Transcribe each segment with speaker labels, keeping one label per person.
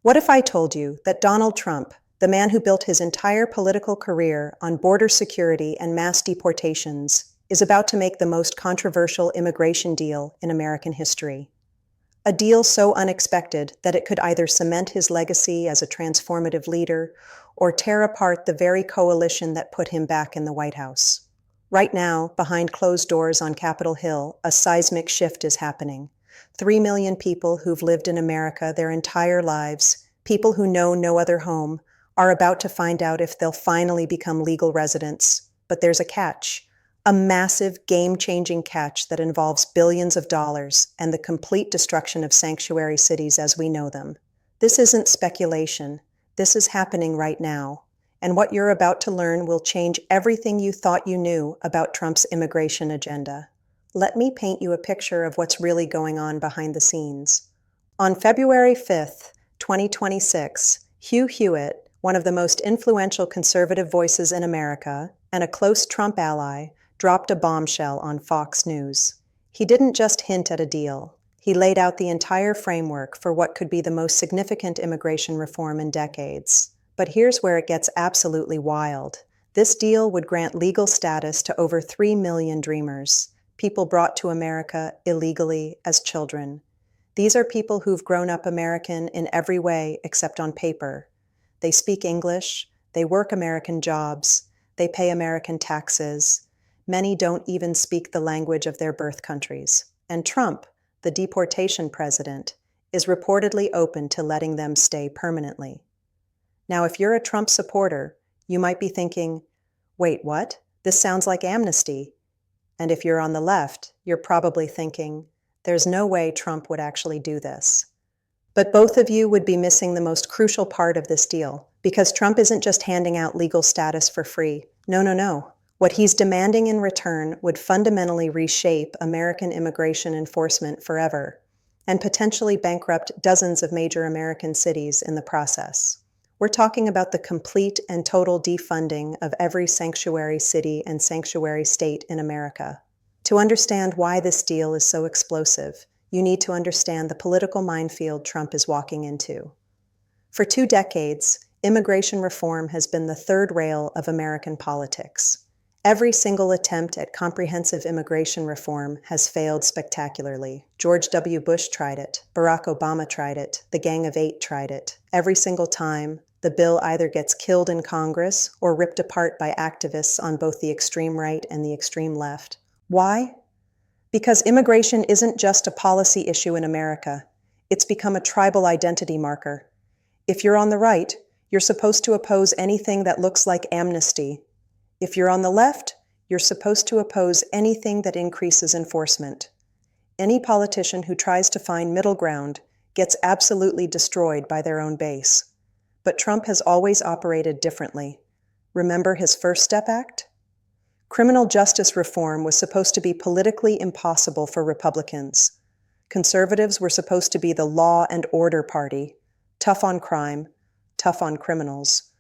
Speaker 1: What if I told you that Donald Trump, the man who built his entire political career on border security and mass deportations, is about to make the most controversial immigration deal in American history? A deal so unexpected that it could either cement his legacy as a transformative leader or tear apart the very coalition that put him back in the White House. Right now, behind closed doors on Capitol Hill, a seismic shift is happening. 3 million people who've lived in America their entire lives, people who know no other home, are about to find out if they'll finally become legal residents. But there's a catch. A massive, game-changing catch that involves billions of dollars and the complete destruction of sanctuary cities as we know them. This isn't speculation. This is happening right now. And what you're about to learn will change everything you thought you knew about Trump's immigration agenda. Let me paint you a picture of what's really going on behind the scenes. On February 5th, 2026, Hugh Hewitt, one of the most influential conservative voices in America and a close Trump ally, dropped a bombshell on Fox News. He didn't just hint at a deal. He laid out the entire framework for what could be the most significant immigration reform in decades. But here's where it gets absolutely wild. This deal would grant legal status to over 3 million dreamers, people brought to America illegally as children. These are people who've grown up American in every way except on paper. They speak English, they work American jobs, they pay American taxes. Many don't even speak the language of their birth countries. And Trump, the deportation president, is reportedly open to letting them stay permanently. Now, if you're a Trump supporter, you might be thinking, wait, what? This sounds like amnesty. And if you're on the left, you're probably thinking, there's no way Trump would actually do this. But both of you would be missing the most crucial part of this deal, because Trump isn't just handing out legal status for free. No. What he's demanding in return would fundamentally reshape American immigration enforcement forever, and potentially bankrupt dozens of major American cities in the process. We're talking about the complete and total defunding of every sanctuary city and sanctuary state in America. To understand why this deal is so explosive, you need to understand the political minefield Trump is walking into. For 2 decades, immigration reform has been the third rail of American politics. Every single attempt at comprehensive immigration reform has failed spectacularly. George W. Bush tried it, Barack Obama tried it, the Gang of Eight tried it. Every single time, the bill either gets killed in Congress or ripped apart by activists on both the extreme right and the extreme left. Why? Because immigration isn't just a policy issue in America. It's become a tribal identity marker. If you're on the right, you're supposed to oppose anything that looks like amnesty. If you're on the left, you're supposed to oppose anything that increases enforcement. Any politician who tries to find middle ground gets absolutely destroyed by their own base. But Trump has always operated differently. Remember his First Step Act? Criminal justice reform was supposed to be politically impossible for Republicans. Conservatives were supposed to be the law and order party, tough on crime, tough on criminals.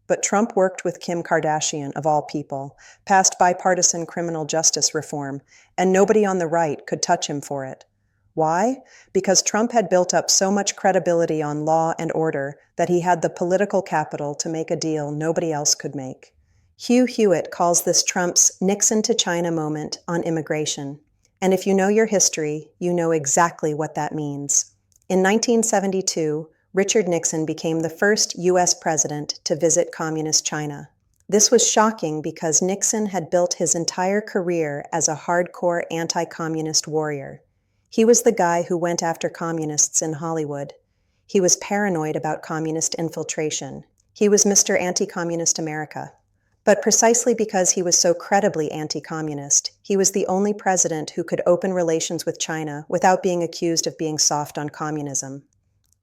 Speaker 1: But Trump worked with Kim Kardashian, of all people, passed bipartisan criminal justice reform, and nobody on the right could touch him for it. Why? Because Trump had built up so much credibility on law and order that he had the political capital to make a deal nobody else could make. Hugh Hewitt calls this Trump's Nixon to China moment on immigration. And if you know your history, you know exactly what that means. In 1972, Richard Nixon became the first U.S. president to visit communist China. This was shocking because Nixon had built his entire career as a hardcore anti-communist warrior. He was the guy who went after communists in Hollywood. He was paranoid about communist infiltration. He was Mr. Anti-Communist America. But precisely because he was so credibly anti-communist, he was the only president who could open relations with China without being accused of being soft on communism.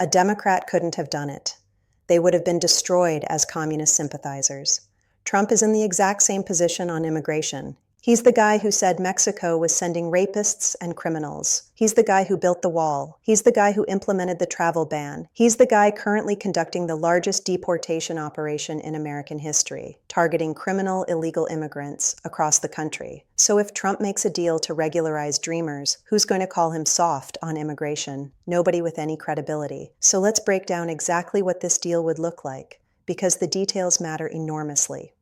Speaker 1: A Democrat couldn't have done it. They would have been destroyed as communist sympathizers. Trump is in the exact same position on immigration. He's the guy who said Mexico was sending rapists and criminals. He's the guy who built the wall. He's the guy who implemented the travel ban. He's the guy currently conducting the largest deportation operation in American history, targeting criminal illegal immigrants across the country. So if Trump makes a deal to regularize Dreamers, who's going to call him soft on immigration? Nobody with any credibility. So let's break down exactly what this deal would look like, because the details matter enormously.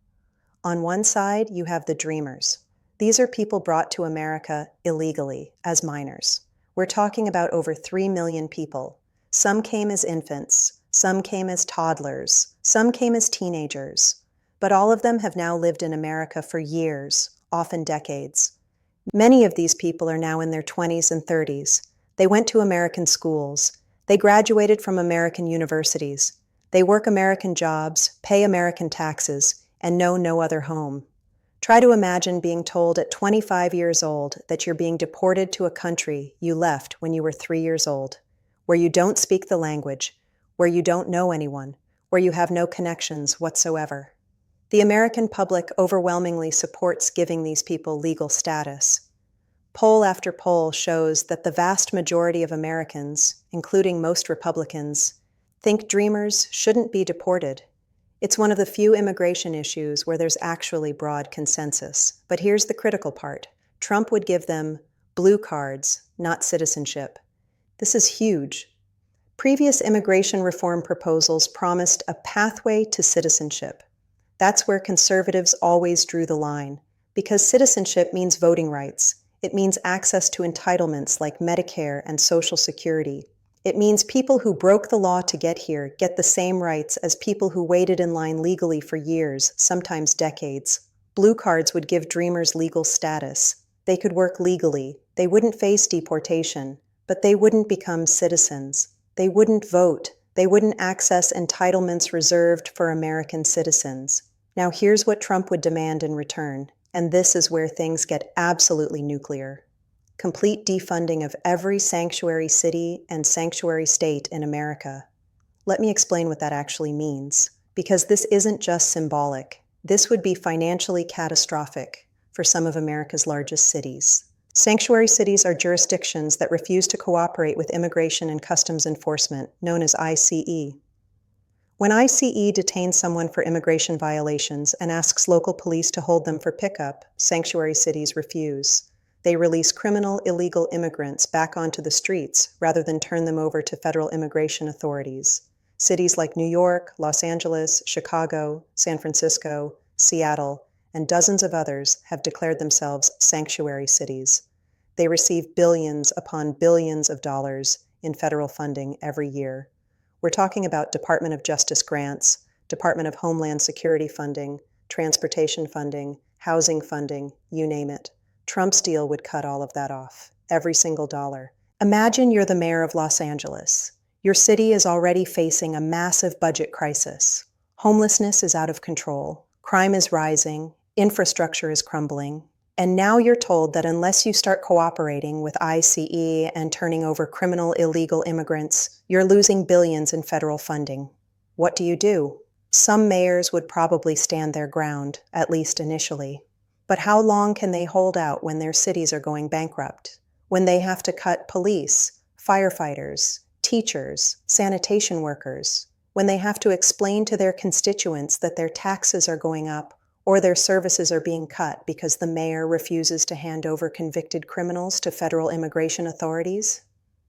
Speaker 1: On one side, you have the Dreamers. These are people brought to America illegally as minors. We're talking about over 3 million people. Some came as infants, some came as toddlers, some came as teenagers. But all of them have now lived in America for years, often decades. Many of these people are now in their 20s and 30s. They went to American schools. They graduated from American universities. They work American jobs, pay American taxes, and know no other home. Try to imagine being told at 25 years old that you're being deported to a country you left when you were 3 years old, where you don't speak the language, where you don't know anyone, where you have no connections whatsoever. The American public overwhelmingly supports giving these people legal status. Poll after poll shows that the vast majority of Americans, including most Republicans, think Dreamers shouldn't be deported. It's one of the few immigration issues where there's actually broad consensus. But here's the critical part. Trump would give them blue cards, not citizenship. This is huge. Previous immigration reform proposals promised a pathway to citizenship. That's where conservatives always drew the line, because citizenship means voting rights. It means access to entitlements like Medicare and Social Security. It means people who broke the law to get here get the same rights as people who waited in line legally for years, sometimes decades. Blue cards would give Dreamers legal status. They could work legally. They wouldn't face deportation, but they wouldn't become citizens. They wouldn't vote. They wouldn't access entitlements reserved for American citizens. Now here's what Trump would demand in return, and this is where things get absolutely nuclear. Complete defunding of every sanctuary city and sanctuary state in America. Let me explain what that actually means, because this isn't just symbolic. This would be financially catastrophic for some of America's largest cities. Sanctuary cities are jurisdictions that refuse to cooperate with Immigration and Customs Enforcement, known as ICE. When ICE detains someone for immigration violations and asks local police to hold them for pickup, sanctuary cities refuse. They release criminal, illegal immigrants back onto the streets rather than turn them over to federal immigration authorities. Cities like New York, Los Angeles, Chicago, San Francisco, Seattle, and dozens of others have declared themselves sanctuary cities. They receive billions upon billions of dollars in federal funding every year. We're talking about Department of Justice grants, Department of Homeland Security funding, transportation funding, housing funding, you name it. Trump's deal would cut all of that off, every single dollar. Imagine you're the mayor of Los Angeles. Your city is already facing a massive budget crisis. Homelessness is out of control. Crime is rising. Infrastructure is crumbling. And now you're told that unless you start cooperating with ICE and turning over criminal illegal immigrants, you're losing billions in federal funding. What do? Some mayors would probably stand their ground, at least initially. But how long can they hold out when their cities are going bankrupt? When they have to cut police, firefighters, teachers, sanitation workers? When they have to explain to their constituents that their taxes are going up or their services are being cut because the mayor refuses to hand over convicted criminals to federal immigration authorities?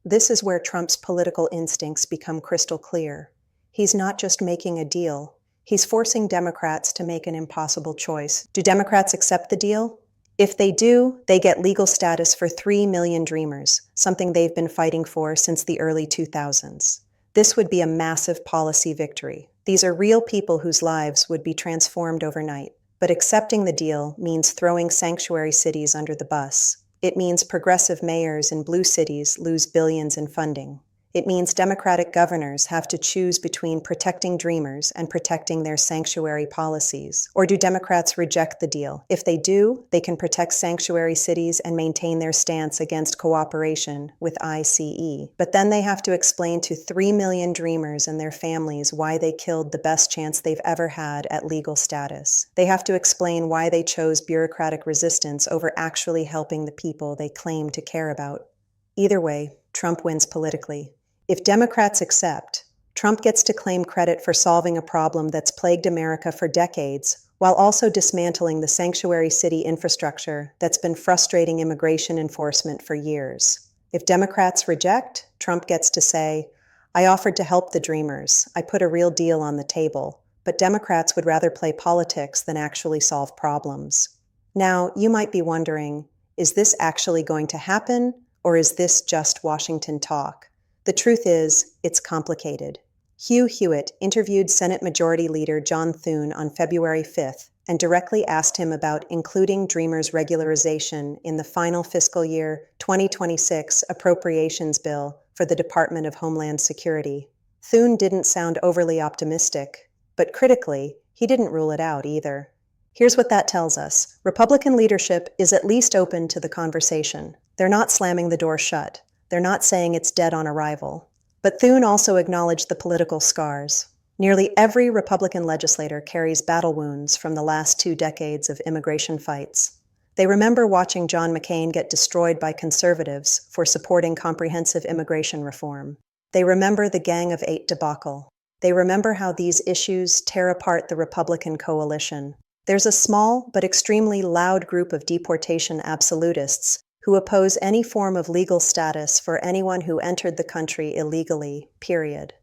Speaker 1: This is where Trump's political instincts become crystal clear. He's not just making a deal. He's forcing Democrats to make an impossible choice. Do Democrats accept the deal? If they do, they get legal status for 3 million Dreamers, something they've been fighting for since the early 2000s. This would be a massive policy victory. These are real people whose lives would be transformed overnight. But accepting the deal means throwing sanctuary cities under the bus. It means progressive mayors in blue cities lose billions in funding. It means Democratic governors have to choose between protecting dreamers and protecting their sanctuary policies. Or do Democrats reject the deal? If they do, they can protect sanctuary cities and maintain their stance against cooperation with ICE. But then they have to explain to 3 million dreamers and their families why they killed the best chance they've ever had at legal status. They have to explain why they chose bureaucratic resistance over actually helping the people they claim to care about. Either way, Trump wins politically. If Democrats accept, Trump gets to claim credit for solving a problem that's plagued America for decades, while also dismantling the sanctuary city infrastructure that's been frustrating immigration enforcement for years. If Democrats reject, Trump gets to say, "I offered to help the dreamers. I put a real deal on the table." But Democrats would rather play politics than actually solve problems. Now, you might be wondering, is this actually going to happen, or is this just Washington talk? The truth is, it's complicated. Hugh Hewitt interviewed Senate Majority Leader John Thune on February 5th and directly asked him about including Dreamers' regularization in the final fiscal year 2026 appropriations bill for the Department of Homeland Security. Thune didn't sound overly optimistic, but critically, he didn't rule it out either. Here's what that tells us. Republican leadership is at least open to the conversation. They're not slamming the door shut. They're not saying it's dead on arrival. But Thune also acknowledged the political scars. Nearly every Republican legislator carries battle wounds from the last 2 decades of immigration fights. They remember watching John McCain get destroyed by conservatives for supporting comprehensive immigration reform. They remember the Gang of Eight debacle. They remember how these issues tear apart the Republican coalition. There's a small but extremely loud group of deportation absolutists who oppose any form of legal status for anyone who entered the country illegally, period.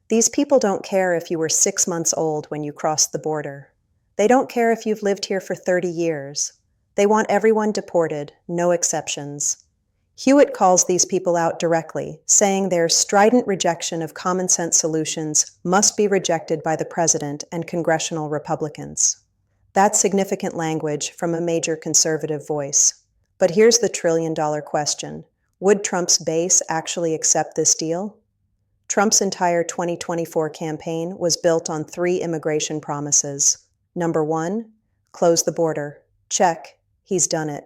Speaker 1: These people don't care if you were 6 months old when you crossed the border. They don't care if you've lived here for 30 years. They want everyone deported, no exceptions. Hewitt calls these people out directly, saying their strident rejection of common-sense solutions must be rejected by the president and congressional Republicans. That's significant language from a major conservative voice. But here's the trillion-dollar question. Would Trump's base actually accept this deal? Trump's entire 2024 campaign was built on 3 immigration promises. Number 1, close the border. Check, he's done it.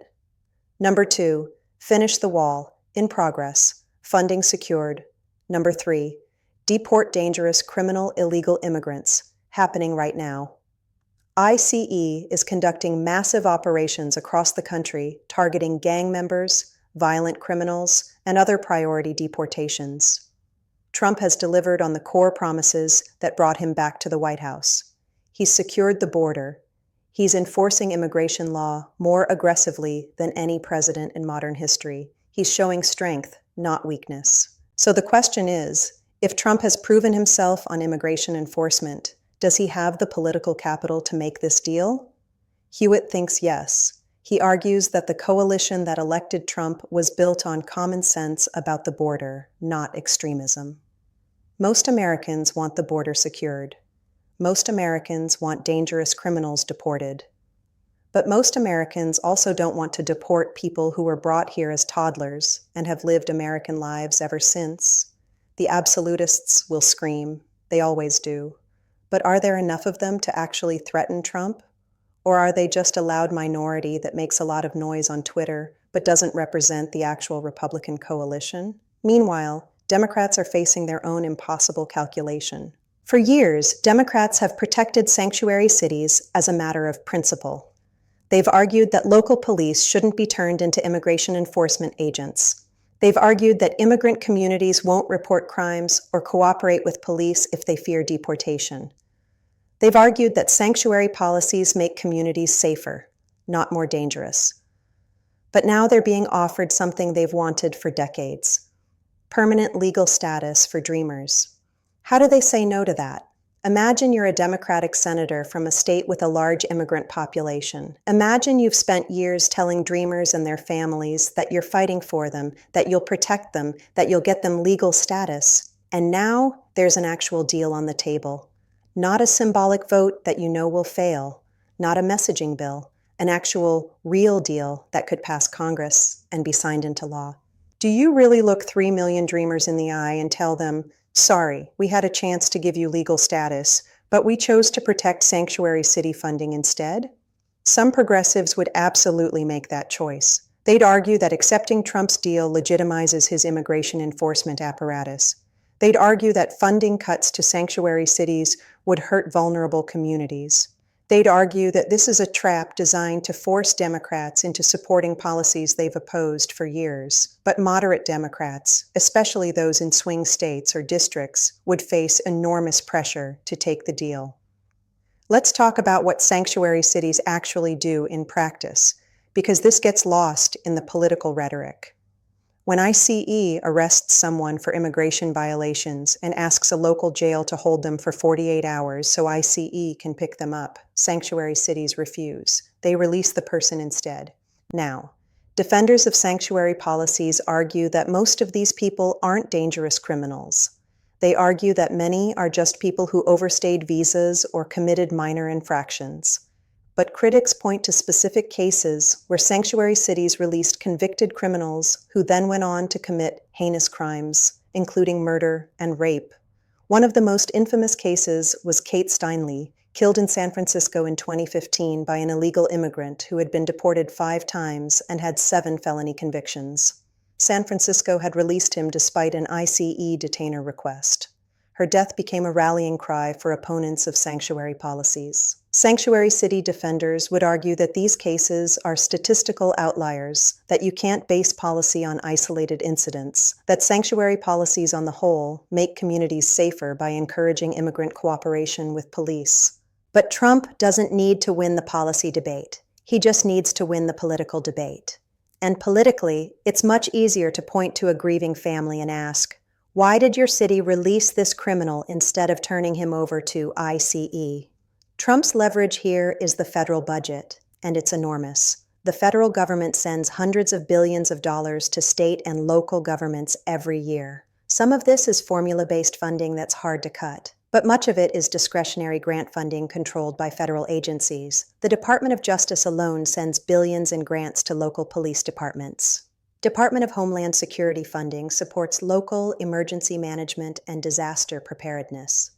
Speaker 1: Number 2, finish the wall, in progress, funding secured. Number 3, deport dangerous criminal illegal immigrants, happening right now. ICE is conducting massive operations across the country targeting gang members, violent criminals, and other priority deportations. Trump has delivered on the core promises that brought him back to the White House. He's secured the border. He's enforcing immigration law more aggressively than any president in modern history. He's showing strength, not weakness. So the question is, if Trump has proven himself on immigration enforcement, does he have the political capital to make this deal? Hewitt thinks yes. He argues that the coalition that elected Trump was built on common sense about the border, not extremism. Most Americans want the border secured. Most Americans want dangerous criminals deported. But most Americans also don't want to deport people who were brought here as toddlers and have lived American lives ever since. The absolutists will scream. They always do. But are there enough of them to actually threaten Trump? Or are they just a loud minority that makes a lot of noise on Twitter but doesn't represent the actual Republican coalition? Meanwhile, Democrats are facing their own impossible calculation. For years, Democrats have protected sanctuary cities as a matter of principle. They've argued that local police shouldn't be turned into immigration enforcement agents. They've argued that immigrant communities won't report crimes or cooperate with police if they fear deportation. They've argued that sanctuary policies make communities safer, not more dangerous. But now they're being offered something they've wanted for decades: permanent legal status for dreamers. How do they say no to that? Imagine you're a Democratic senator from a state with a large immigrant population. Imagine you've spent years telling dreamers and their families that you're fighting for them, that you'll protect them, that you'll get them legal status. And now there's an actual deal on the table. Not a symbolic vote that you know will fail, not a messaging bill, an actual real deal that could pass Congress and be signed into law. Do you really look 3 million dreamers in the eye and tell them, sorry, we had a chance to give you legal status, but we chose to protect sanctuary city funding instead? Some progressives would absolutely make that choice. They'd argue that accepting Trump's deal legitimizes his immigration enforcement apparatus. They'd argue that funding cuts to sanctuary cities would hurt vulnerable communities. They'd argue that this is a trap designed to force Democrats into supporting policies they've opposed for years. But moderate Democrats, especially those in swing states or districts, would face enormous pressure to take the deal. Let's talk about what sanctuary cities actually do in practice, because this gets lost in the political rhetoric. When ICE arrests someone for immigration violations and asks a local jail to hold them for 48 hours so ICE can pick them up, sanctuary cities refuse. They release the person instead. Now, defenders of sanctuary policies argue that most of these people aren't dangerous criminals. They argue that many are just people who overstayed visas or committed minor infractions. But critics point to specific cases where sanctuary cities released convicted criminals who then went on to commit heinous crimes, including murder and rape. One of the most infamous cases was Kate Steinle, killed in San Francisco in 2015 by an illegal immigrant who had been deported 5 times and had 7 felony convictions. San Francisco had released him despite an ICE detainer request. Her death became a rallying cry for opponents of sanctuary policies. Sanctuary city defenders would argue that these cases are statistical outliers, that you can't base policy on isolated incidents, that sanctuary policies on the whole make communities safer by encouraging immigrant cooperation with police. But Trump doesn't need to win the policy debate. He just needs to win the political debate. And politically, it's much easier to point to a grieving family and ask, why did your city release this criminal instead of turning him over to ICE? Trump's leverage here is the federal budget, and it's enormous. The federal government sends hundreds of billions of dollars to state and local governments every year. Some of this is formula-based funding that's hard to cut, but much of it is discretionary grant funding controlled by federal agencies. The Department of Justice alone sends billions in grants to local police departments. Department of Homeland Security funding supports local emergency management and disaster preparedness.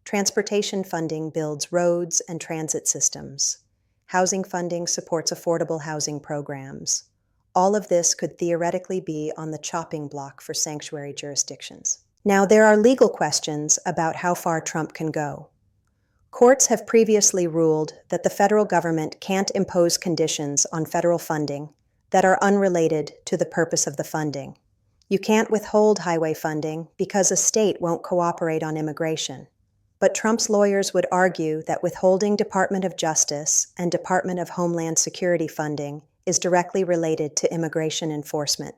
Speaker 1: Transportation funding builds roads and transit systems. Housing funding supports affordable housing programs. All of this could theoretically be on the chopping block for sanctuary jurisdictions. Now, there are legal questions about how far Trump can go. Courts have previously ruled that the federal government can't impose conditions on federal funding that are unrelated to the purpose of the funding. You can't withhold highway funding because a state won't cooperate on immigration. But Trump's lawyers would argue that withholding Department of Justice and Department of Homeland Security funding is directly related to immigration enforcement.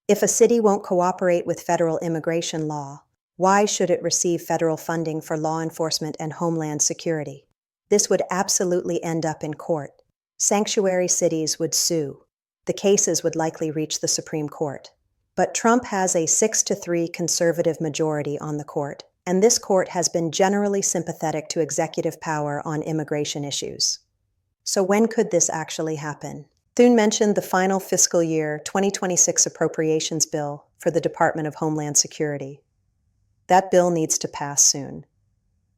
Speaker 1: If a city won't cooperate with federal immigration law, why should it receive federal funding for law enforcement and homeland security? This would absolutely end up in court. Sanctuary cities would sue. The cases would likely reach the Supreme Court. But Trump has a 6-3 conservative majority on the court, and this court has been generally sympathetic to executive power on immigration issues. So when could this actually happen? Thune mentioned the final fiscal year 2026 appropriations bill for the Department of Homeland Security. That bill needs to pass soon.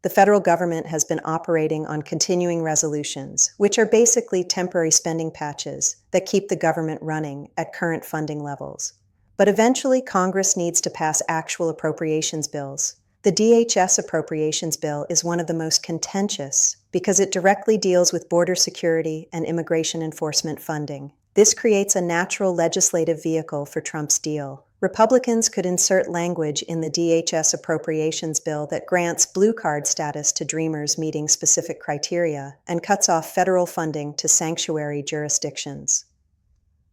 Speaker 1: The federal government has been operating on continuing resolutions, which are basically temporary spending patches that keep the government running at current funding levels. But eventually, Congress needs to pass actual appropriations bills. The DHS appropriations bill is one of the most contentious because it directly deals with border security and immigration enforcement funding. This creates a natural legislative vehicle for Trump's deal. Republicans could insert language in the DHS appropriations bill that grants blue card status to dreamers meeting specific criteria and cuts off federal funding to sanctuary jurisdictions.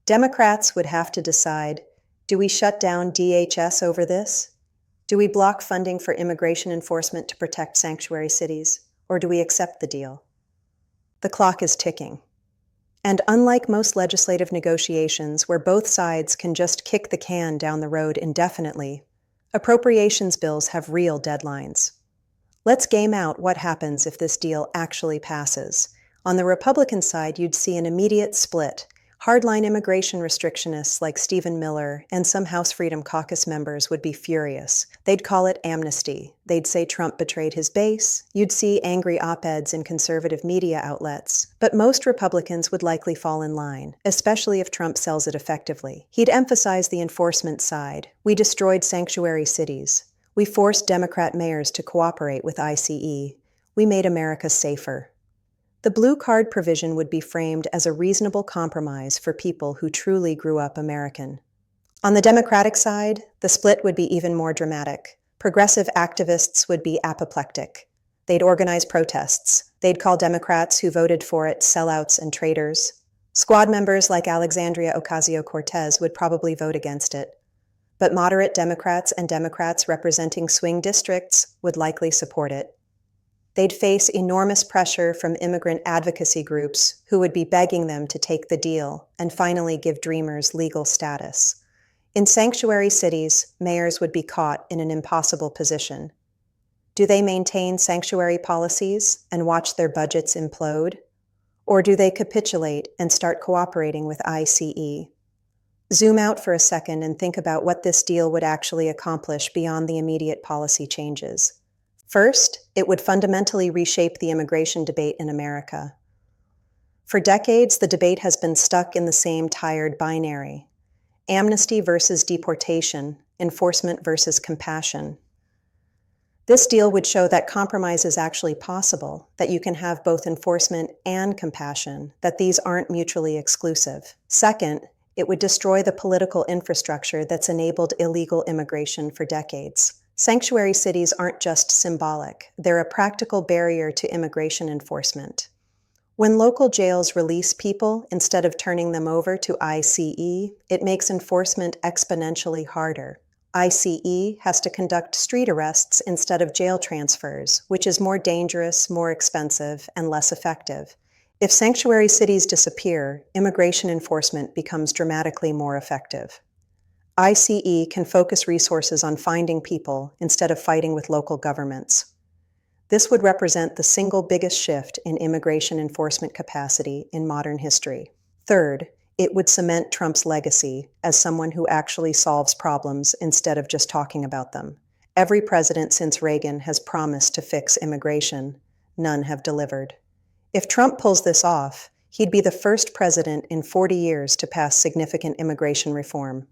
Speaker 1: Democrats would have to decide, do we shut down DHS over this? Do we block funding for immigration enforcement to protect sanctuary cities, or do we accept the deal? The clock is ticking. And unlike most legislative negotiations where both sides can just kick the can down the road indefinitely, appropriations bills have real deadlines. Let's game out what happens if this deal actually passes. On the Republican side, you'd see an immediate split. Hardline immigration restrictionists like Stephen Miller and some House Freedom Caucus members would be furious. They'd call it amnesty. They'd say Trump betrayed his base. You'd see angry op-eds in conservative media outlets. But most Republicans would likely fall in line, especially if Trump sells it effectively. He'd emphasize the enforcement side. We destroyed sanctuary cities. We forced Democrat mayors to cooperate with ICE. We made America safer. The blue card provision would be framed as a reasonable compromise for people who truly grew up American. On the Democratic side, the split would be even more dramatic. Progressive activists would be apoplectic. They'd organize protests. They'd call Democrats who voted for it sellouts and traitors. Squad members like Alexandria Ocasio-Cortez would probably vote against it. But moderate Democrats and Democrats representing swing districts would likely support it. They'd face enormous pressure from immigrant advocacy groups who would be begging them to take the deal and finally give Dreamers legal status. In sanctuary cities, mayors would be caught in an impossible position. Do they maintain sanctuary policies and watch their budgets implode? Or do they capitulate and start cooperating with ICE? Zoom out for a second and think about what this deal would actually accomplish beyond the immediate policy changes. First, it would fundamentally reshape the immigration debate in America. For decades, the debate has been stuck in the same tired binary: amnesty versus deportation, enforcement versus compassion. This deal would show that compromise is actually possible, that you can have both enforcement and compassion, that these aren't mutually exclusive. Second, it would destroy the political infrastructure that's enabled illegal immigration for decades. Sanctuary cities aren't just symbolic, they're a practical barrier to immigration enforcement. When local jails release people instead of turning them over to ICE, it makes enforcement exponentially harder. ICE has to conduct street arrests instead of jail transfers, which is more dangerous, more expensive, and less effective. If sanctuary cities disappear, immigration enforcement becomes dramatically more effective. ICE can focus resources on finding people instead of fighting with local governments. This would represent the single biggest shift in immigration enforcement capacity in modern history. Third, it would cement Trump's legacy as someone who actually solves problems instead of just talking about them. Every president since Reagan has promised to fix immigration. None have delivered. If Trump pulls this off, he'd be the first president in 40 years to pass significant immigration reform.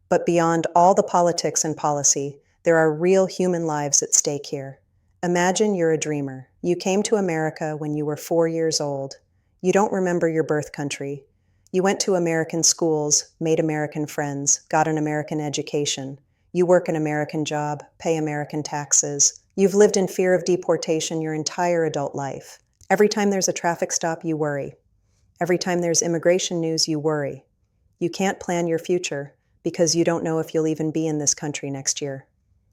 Speaker 1: But beyond all the politics and policy, there are real human lives at stake here. Imagine you're a dreamer. You came to America when you were 4 years old. You don't remember your birth country. You went to American schools, made American friends, got an American education. You work an American job, pay American taxes. You've lived in fear of deportation your entire adult life. Every time there's a traffic stop, you worry. Every time there's immigration news, you worry. You can't plan your future, because you don't know if you'll even be in this country next year.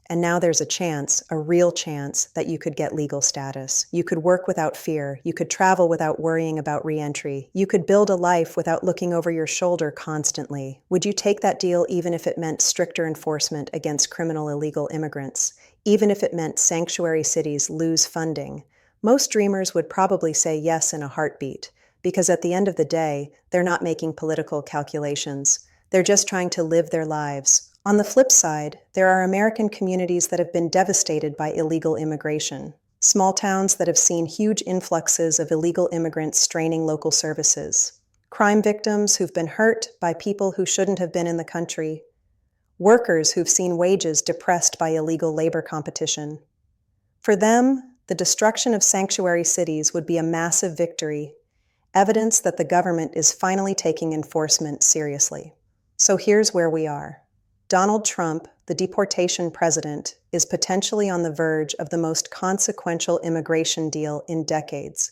Speaker 1: And now there's a chance, a real chance, that you could get legal status. You could work without fear. You could travel without worrying about re-entry. You could build a life without looking over your shoulder constantly. Would you take that deal even if it meant stricter enforcement against criminal illegal immigrants? Even if it meant sanctuary cities lose funding? Most dreamers would probably say yes in a heartbeat, because at the end of the day, they're not making political calculations. They're just trying to live their lives. On the flip side, there are American communities that have been devastated by illegal immigration. Small towns that have seen huge influxes of illegal immigrants straining local services. Crime victims who've been hurt by people who shouldn't have been in the country. Workers who've seen wages depressed by illegal labor competition. For them, the destruction of sanctuary cities would be a massive victory, evidence that the government is finally taking enforcement seriously. So here's where we are. Donald Trump, the deportation president, is potentially on the verge of the most consequential immigration deal in decades.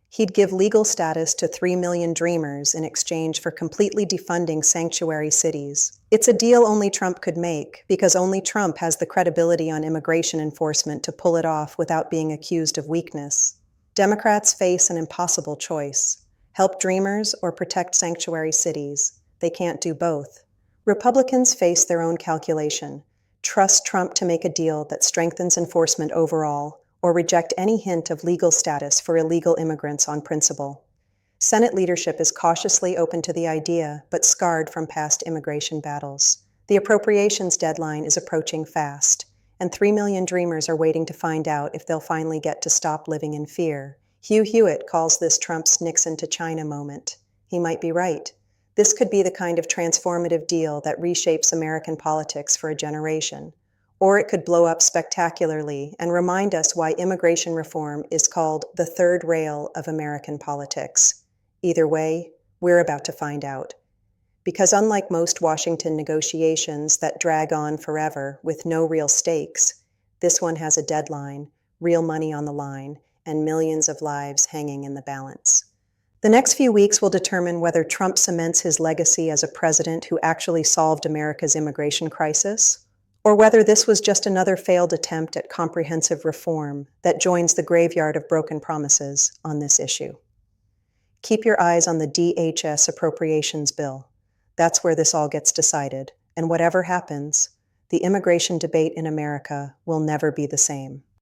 Speaker 1: He'd give legal status to 3 million dreamers in exchange for completely defunding sanctuary cities. It's a deal only Trump could make, because only Trump has the credibility on immigration enforcement to pull it off without being accused of weakness. Democrats face an impossible choice: help dreamers or protect sanctuary cities. They can't do both. Republicans face their own calculation: trust Trump to make a deal that strengthens enforcement overall, or reject any hint of legal status for illegal immigrants on principle. Senate leadership is cautiously open to the idea, but scarred from past immigration battles. The appropriations deadline is approaching fast, and 3 million dreamers are waiting to find out if they'll finally get to stop living in fear. Hugh Hewitt calls this Trump's Nixon to China moment. He might be right. This could be the kind of transformative deal that reshapes American politics for a generation. Or it could blow up spectacularly and remind us why immigration reform is called the third rail of American politics. Either way, we're about to find out. Because unlike most Washington negotiations that drag on forever with no real stakes, this one has a deadline, real money on the line, and millions of lives hanging in the balance. The next few weeks will determine whether Trump cements his legacy as a president who actually solved America's immigration crisis, or whether this was just another failed attempt at comprehensive reform that joins the graveyard of broken promises on this issue. Keep your eyes on the DHS appropriations bill. That's where this all gets decided, and whatever happens, the immigration debate in America will never be the same.